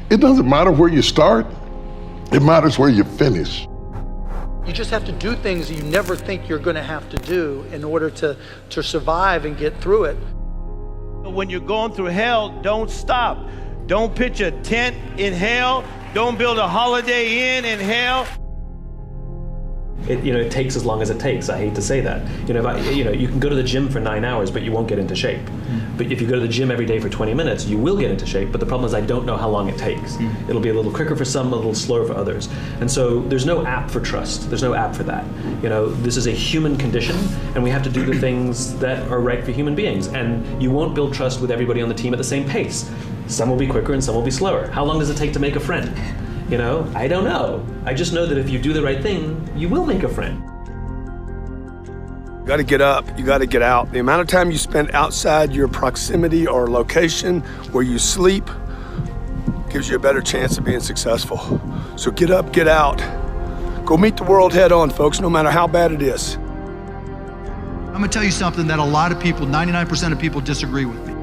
It doesn't matter where you start, it matters where you finish. You just have to do things you never think you're going to have to do in order to survive and get through it. When you're going through hell, don't stop. Don't pitch a tent in hell. Don't build a Holiday Inn in hell. It takes as long as it takes. I hate to say that. You can go to the gym for 9 hours, but you won't get into shape. But if you go to the gym every day for 20 minutes, you will get into shape. But the problem is I don't know how long it takes. It'll be a little quicker for some, a little slower for others. And so there's no app for trust. There's no app for that. This is a human condition, and we have to do the things that are right for human beings. And you won't build trust with everybody on the team at the same pace. Some will be quicker and some will be slower. How long does it take to make a friend? I don't know. I just know that if you do the right thing, you will make a friend. You gotta get up, you gotta get out. The amount of time you spend outside your proximity or location where you sleep gives you a better chance of being successful. So get up, get out. Go meet the world head on, folks, no matter how bad it is. I'm gonna tell you something that a lot of people, 99% of people disagree with me.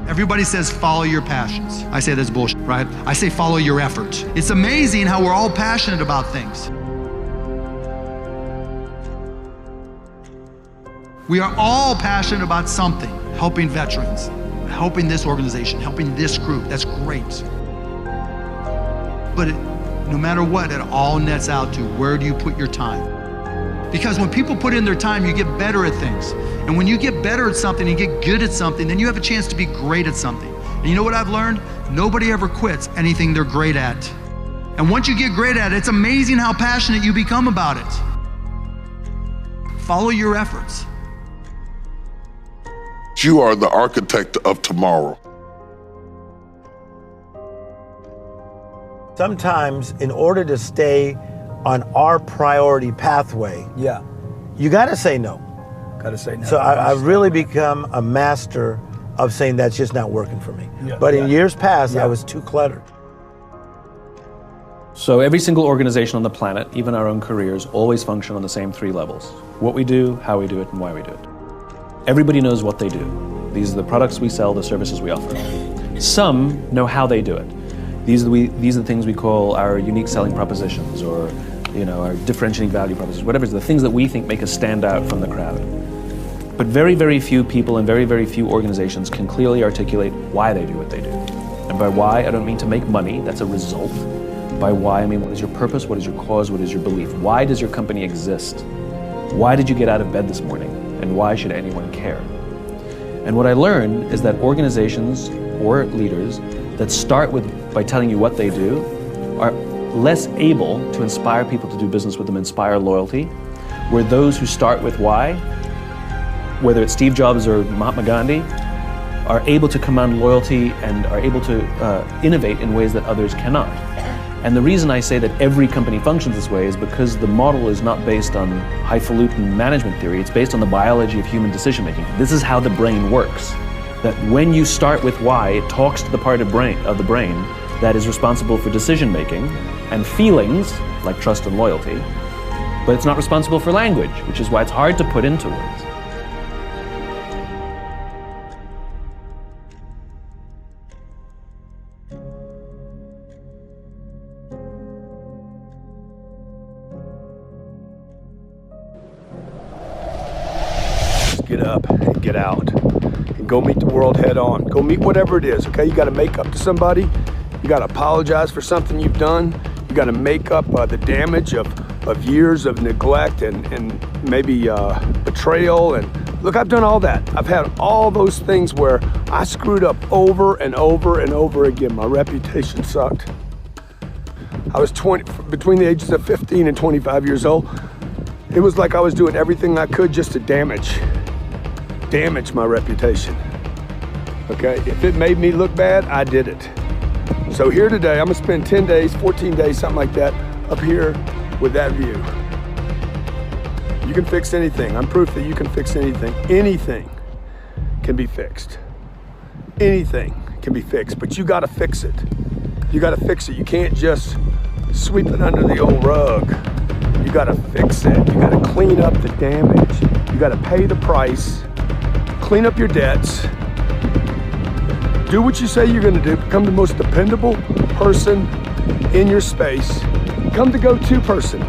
Everybody says follow your passions. I say that's bullshit, right? I say follow your effort. It's amazing how we're all passionate about things. We are all passionate about something. Helping veterans, helping this organization, helping this group, that's great. But no matter what, it all nets out to where do you put your time? Because when people put in their time, you get better at things. And when you get better at something and get good at something, then you have a chance to be great at something. And you know what I've learned? Nobody ever quits anything they're great at. And once you get great at it, it's amazing how passionate you become about it. Follow your efforts. You are the architect of tomorrow. Sometimes, in order to stay on our priority pathway, you gotta say no. Gotta say no. So I've really become a master of saying that's just not working for me. But in years past, I was too cluttered. So every single organization on the planet, even our own careers, always function on the same 3 levels. What we do, how we do it, and why we do it. Everybody knows what they do. These are the products we sell, the services we offer. Some know how they do it. These are the things we call our unique selling propositions, or our differentiating value propositions, whatever it is, the things that we think make us stand out from the crowd. But very, very few people and very, very few organizations can clearly articulate why they do what they do. And by why, I don't mean to make money, that's a result. By why, I mean what is your purpose, what is your cause, what is your belief? Why does your company exist? Why did you get out of bed this morning? And why should anyone care? And what I learned is that organizations or leaders that start by telling you what they do are less able to inspire people to do business with them, inspire loyalty, where those who start with why, whether it's Steve Jobs or Mahatma Gandhi, are able to command loyalty and are able to innovate in ways that others cannot. And the reason I say that every company functions this way is because the model is not based on highfalutin management theory, it's based on the biology of human decision making. This is how the brain works. That when you start with why, it talks to the part of the brain that is responsible for decision making and feelings, like trust and loyalty, but it's not responsible for language, which is why it's hard to put into words. Get up and get out and go meet the world head on. Go meet whatever it is, okay? You gotta make up to somebody. You gotta apologize for something you've done. You gotta make up the damage of years of neglect and maybe betrayal. And look, I've done all that. I've had all those things where I screwed up over and over and over again. My reputation sucked. I was between the ages of 15 and 25 years old. It was like I was doing everything I could just to damage my reputation. Okay, if it made me look bad, I did it. So here today, I'm gonna spend 10 days, 14 days, something like that, up here with that view. You can fix anything. I'm proof that you can fix anything. Anything can be fixed. Anything can be fixed, but you gotta fix it. You gotta fix it. You can't just sweep it under the old rug. You gotta fix it. You gotta clean up the damage. You gotta pay the price, clean up your debts, Do what you say you're gonna do. Become the most dependable person in your space. Become the go-to person.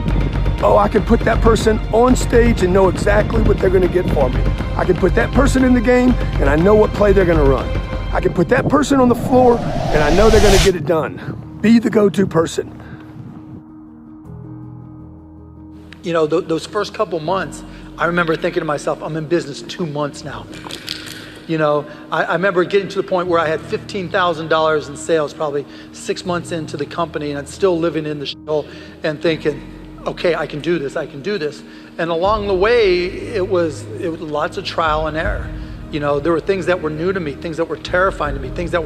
Oh, I can put that person on stage and know exactly what they're gonna get for me. I can put that person in the game and I know what play they're gonna run. I can put that person on the floor and I know they're gonna get it done. Be the go-to person. You know, those first couple months, I remember thinking to myself, I'm in business 2 months now. You know, I remember getting to the point where I had $15,000 in sales, probably 6 months into the company, and I'm still living in the shithole and thinking, okay, I can do this, I can do this. And along the way, it was lots of trial and error. You know, there were things that were new to me, things that were terrifying to me, things that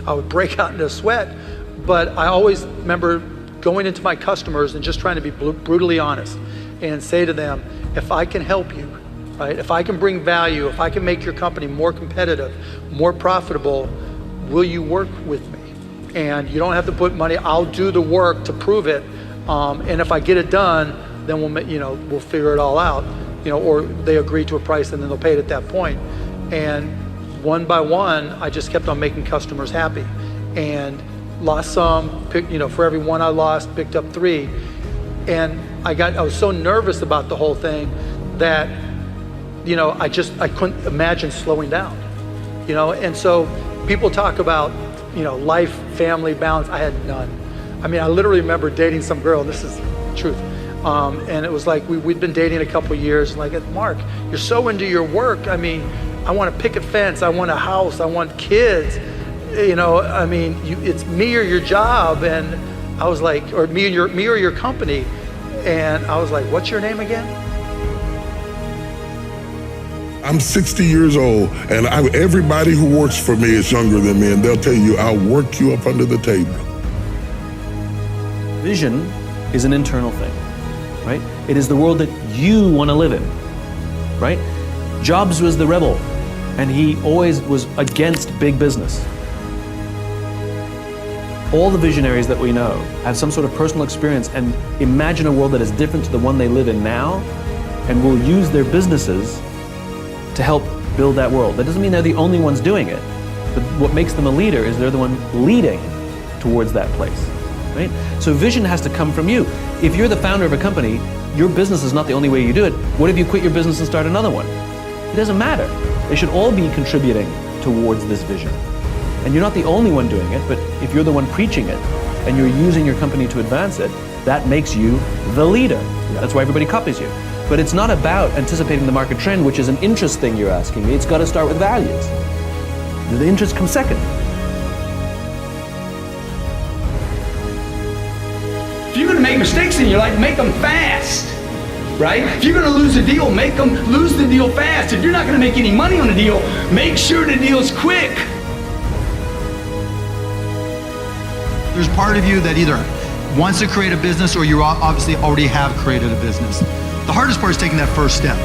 I would break out into a sweat. But I always remember going into my customers and just trying to be brutally honest and say to them, if I can help you, right? If I can bring value, if I can make your company more competitive, more profitable, will you work with me? And you don't have to put money, I'll do the work to prove it. And if I get it done, then we'll figure it all out, or they agree to a price and then they'll pay it at that point. And one by one, I just kept on making customers happy and lost some, for every one I lost, picked up 3. And I was so nervous about the whole thing that, I couldn't imagine slowing down, and so people talk about, life, family, balance. I had none. I mean, I literally remember dating some girl, this is the truth. And it was like, we'd been dating a couple years, like, Mark, you're so into your work. I mean, I want a picket fence, I want a house, I want kids. It's me or your job. And I was like, or me or your company. And I was like, what's your name again? I'm 60 years old, and everybody who works for me is younger than me, and they'll tell you, I'll work you up under the table. Vision is an internal thing, right? It is the world that you want to live in, right? Jobs was the rebel, and he always was against big business. All the visionaries that we know have some sort of personal experience and imagine a world that is different to the one they live in now, and will use their businesses to help build that world. That doesn't mean they're the only ones doing it, but what makes them a leader is they're the one leading towards that place, right? So vision has to come from you. If you're the founder of a company, your business is not the only way you do it. What if you quit your business and start another one? It doesn't matter. They should all be contributing towards this vision. And you're not the only one doing it, but if you're the one preaching it and you're using your company to advance it, that makes you the leader. That's why everybody copies you. But it's not about anticipating the market trend, which is an interest thing you're asking me. It's got to start with values. The interest comes second. If you're going to make mistakes in your life, make them fast, right? If you're going to lose a deal, make them lose the deal fast. If you're not going to make any money on a deal, make sure the deal's quick. There's part of you that either wants to create a business or you obviously already have created a business. The hardest part is taking that first step,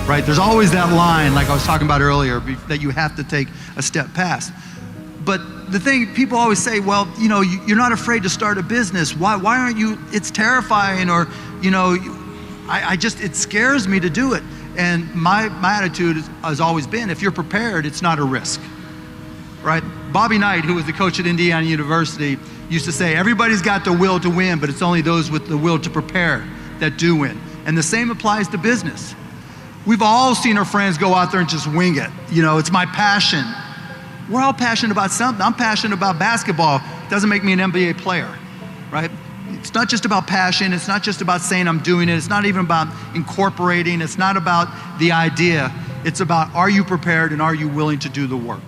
right? There's always that line, like I was talking about earlier, that you have to take a step past. But the thing, people always say, well, you're not afraid to start a business. Why aren't you? It's terrifying, or, it scares me to do it. And my attitude has always been, if you're prepared, it's not a risk, right? Bobby Knight, who was the coach at Indiana University, used to say, everybody's got the will to win, but it's only those with the will to prepare that do win. And the same applies to business. We've all seen our friends go out there and just wing it. It's my passion. We're all passionate about something. I'm passionate about basketball. It doesn't make me an NBA player, right? It's not just about passion. It's not just about saying I'm doing it. It's not even about incorporating. It's not about the idea. It's about, are you prepared and are you willing to do the work?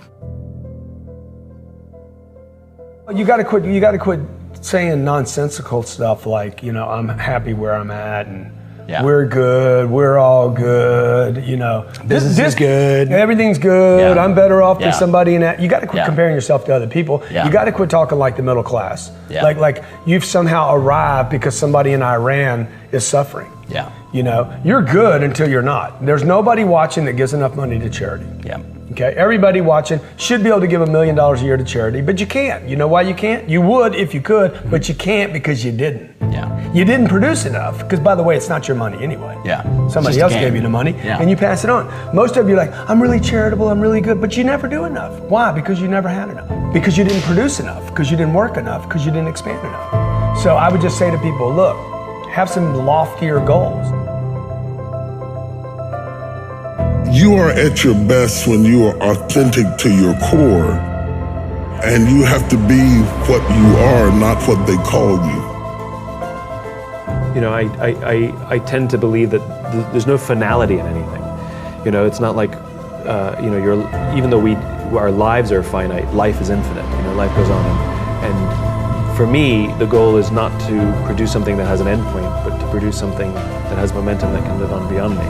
You got to quit saying nonsensical stuff like, I'm happy where I'm at and we're good, we're all good, Business is good. Everything's good, I'm better off than somebody in that. You got to quit comparing yourself to other people. You got to quit talking like the middle class. Like you've somehow arrived because somebody in Iran is suffering. Yeah. You know, you're good until you're not. There's nobody watching that gives enough money to charity. Yeah. Okay, everybody watching should be able to give $1 million a year to charity, but you can't. You know why you can't? You would if you could, but you can't because you didn't. Yeah. You didn't produce enough, because by the way, it's not your money anyway. Yeah. Somebody else gave you the money, and you pass it on. Most of you are like, I'm really charitable, I'm really good, but you never do enough. Why? Because you never had enough. Because you didn't produce enough, because you didn't work enough, because you didn't expand enough. So I would just say to people, look, have some loftier goals. You are at your best when you are authentic to your core, and you have to be what you are, not what they call you. You know, I tend to believe that there's no finality in anything. You know, it's not like, you know, even though our lives are finite, life is infinite. You know, life goes on. And for me, the goal is not to produce something that has an endpoint, but to produce something that has momentum that can live on beyond me.